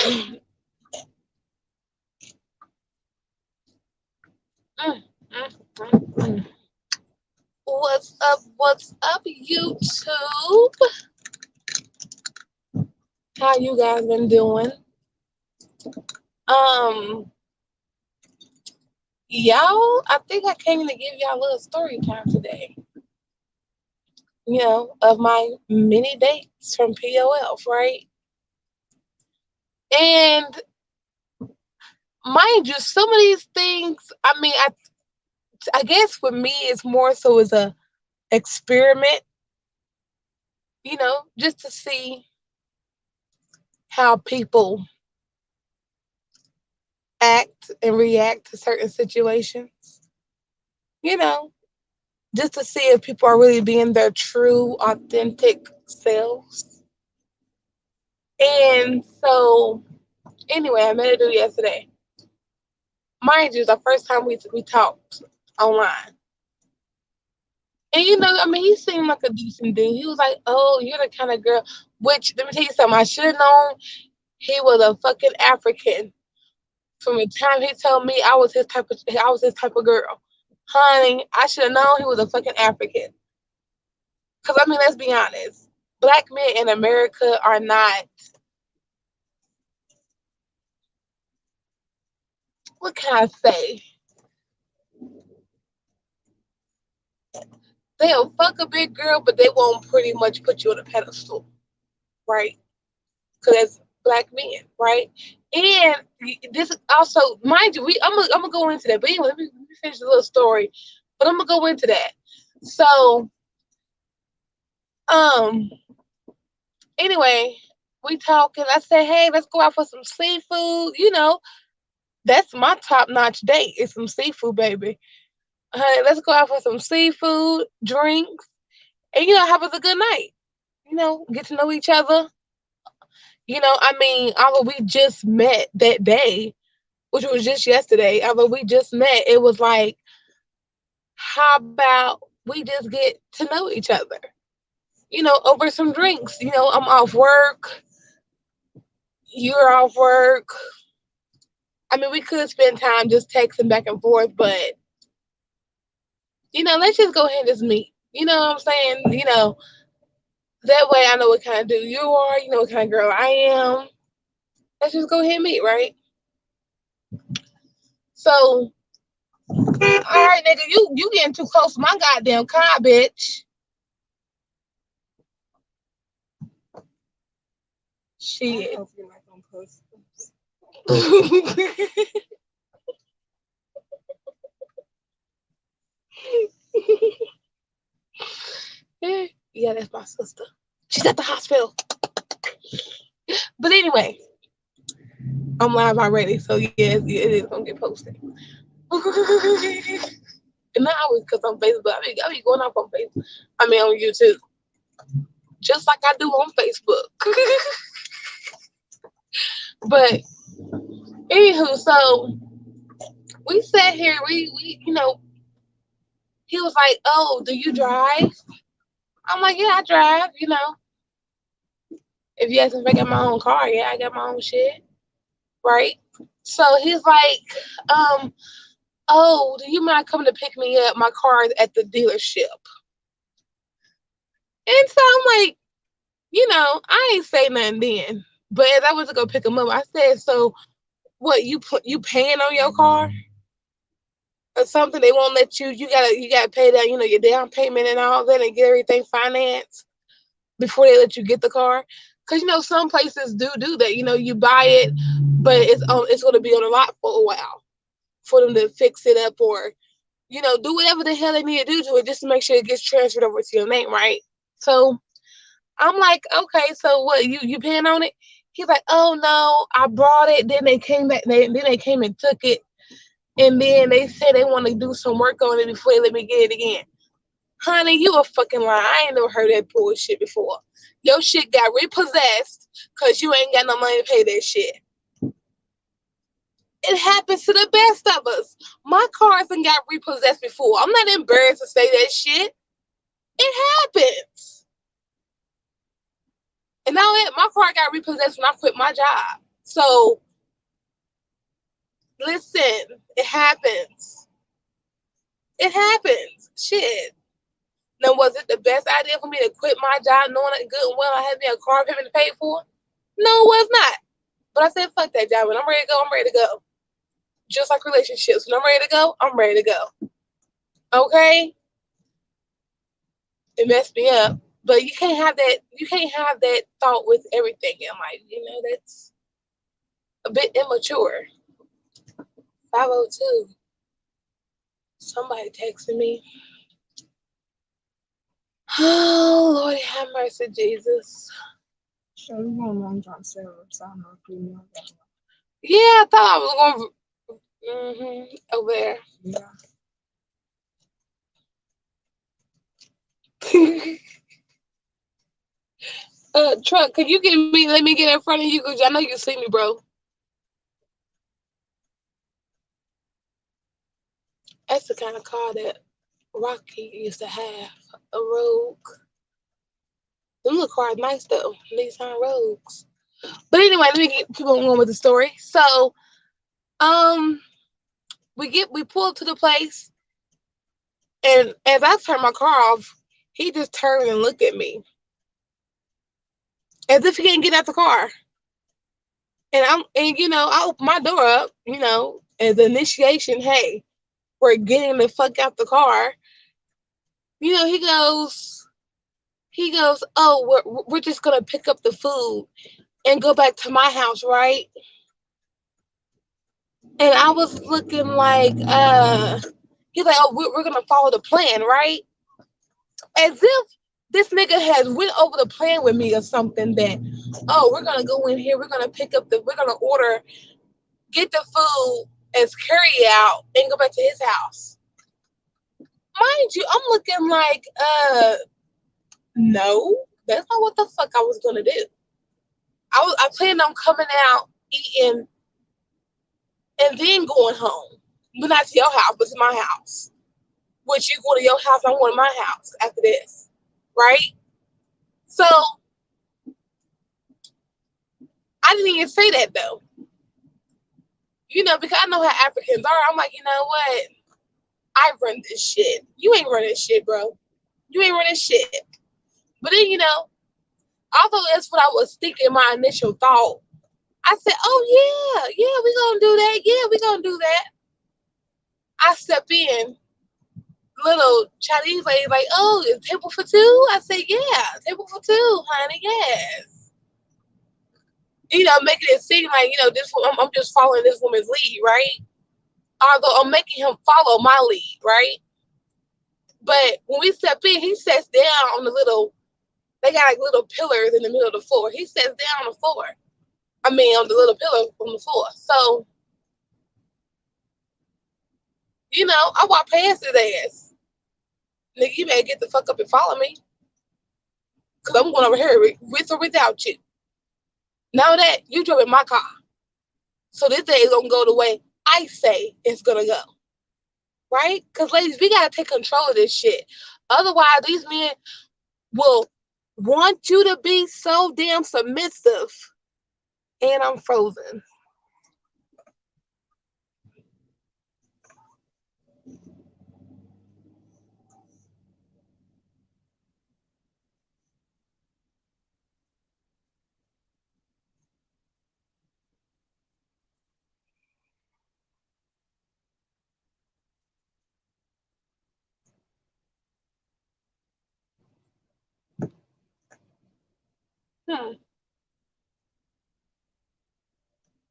Mm, mm, mm, mm. What's up? What's up, YouTube? How you guys been doing? Um, y'all, I think I came to give y'all a little story time today. Of my mini dates from POF, right? And mind you, some of these things, I guess for me, it's more so as a experiment, just to see how people act and react to certain situations. You know, just to see if people are really being their true, authentic selves. And so, anyway, I met a dude yesterday. Mind you, the first time we talked online. And he seemed like a decent dude. He was like, "Oh, you're the kind of girl." Which let me tell you something. I should have known he was a fucking African. From the time he told me I was his type of girl. Honey, I should have known he was a fucking African. Cause let's be honest. Black men in America are not, what can I say? They'll fuck a big girl, but they won't pretty much put you on a pedestal, right? Because that's black men, right? And this also, mind you, I'm gonna go into that. But anyway, let me finish the little story. But I'm gonna go into that. So, um, anyway, we talking. I said, hey, let's go out for some seafood. That's my top notch date. It's some seafood, baby. Honey, let's go out for some seafood, drinks, and have us a good night. Get to know each other. Although we just met that day, which was just yesterday, although we just met, it was like, how about we just get to know each other? Over some drinks. I'm off work, you're off work. We could spend time just texting back and forth, but let's just go ahead and just meet. You know what I'm saying? That way I know what kind of dude you are, you know what kind of girl I am. Let's just go ahead and meet, right? So, all right, nigga, you getting too close to my goddamn car, bitch. Shit. Yeah, that's my sister. She's at the hospital. But anyway, I'm live already, so yes, it is gonna get posted. And not always because I'm Facebook. I be going off on Facebook. On YouTube, just like I do on Facebook. But anywho, so we sat here. We he was like, "Oh, do you drive?" I'm like, "Yeah, I drive." If you ask if I got my own car, yeah, I got my own shit, right? So he's like, um, "Oh, do you mind coming to pick me up? My car is at the dealership." And so I'm like, I ain't say nothing then. But as I was to go pick him up, I said, "So what? You paying on your car or something? They won't let you. You gotta pay that. Your down payment and all that, and get everything financed before they let you get the car. Because some places do that. You buy it, but it's gonna be on a lot for a while for them to fix it up or do whatever the hell they need to do to it just to make sure it gets transferred over to your name, right?" So I'm like, okay, so what? You paying on it? He's like, oh no, I brought it. Then they came back. Then they came and took it, and then they said they want to do some work on it before they let me get it again. Honey, you a fucking lie. I ain't never heard that bullshit before. Your shit got repossessed because you ain't got no money to pay that shit. It happens to the best of us. My car hasn't got repossessed before. I'm not embarrassed to say that shit. It happens. And now my car got repossessed when I quit my job. So listen, it happens. It happens. Shit. Now, was it the best idea for me to quit my job knowing that good and well I had me a car payment to pay for? No, it was not. But I said, fuck that job. When I'm ready to go, I'm ready to go. Just like relationships. When I'm ready to go, I'm ready to go. Okay? It messed me up. But you can't have that thought with everything in life. You know, that's a bit immature. 502. Somebody texting me. Oh, Lord have mercy, Jesus. So we're going Long John Silver, so I don't know if you know that. Yeah, I thought I was going over there. Yeah. Truck, could you let me get in front of you? Because I know you see me, bro. That's the kind of car that Rocky used to have. A Rogue. Them little cars nice though. Nissan Rogues. But anyway, let me keep on going with the story. So, um, we pulled to the place, and as I turned my car off, he just turned and looked at me as if he can't get out the car. And I opened my door up, as an initiation. Hey, we're getting the fuck out the car. You know, he goes, oh, we're just gonna pick up the food and go back to my house, right? And I was looking like, he's like, oh, we're gonna follow the plan, right? As if this nigga has went over the plan with me or something. That, oh, we're gonna go in here, we're gonna order, get the food as carry out, and go back to his house. Mind you, I'm looking like, no, that's not what the fuck I was gonna do. I planned on coming out, eating, and then going home. But not to your house, but to my house. Which you go to your house, I'm going to my house after this. Right? So I didn't even say that though. Because I know how Africans are. I'm like, you know what? I run this shit. You ain't running shit, bro. You ain't running shit. But then, although that's what I was thinking, my initial thought, I said, oh yeah, we gonna do that. Yeah, we gonna do that. I step in, little Chinese lady like, oh, is table for two? I said, yeah, table for two, honey, yes. Making it seem like, I'm just following this woman's lead, right? Although I'm making him follow my lead, right? But when we step in, he sits down on they got like little pillars in the middle of the floor. He sits down on the floor. I mean, on the little pillar on the floor. So, I walk past his ass. Nigga, you better get the fuck up and follow me. Because I'm going over here with or without you. Now that you drove in my car. So this day is going to go the way I say it's going to go. Right? Because, ladies, we got to take control of this shit. Otherwise, these men will want you to be so damn submissive. And I'm frozen. Hmm.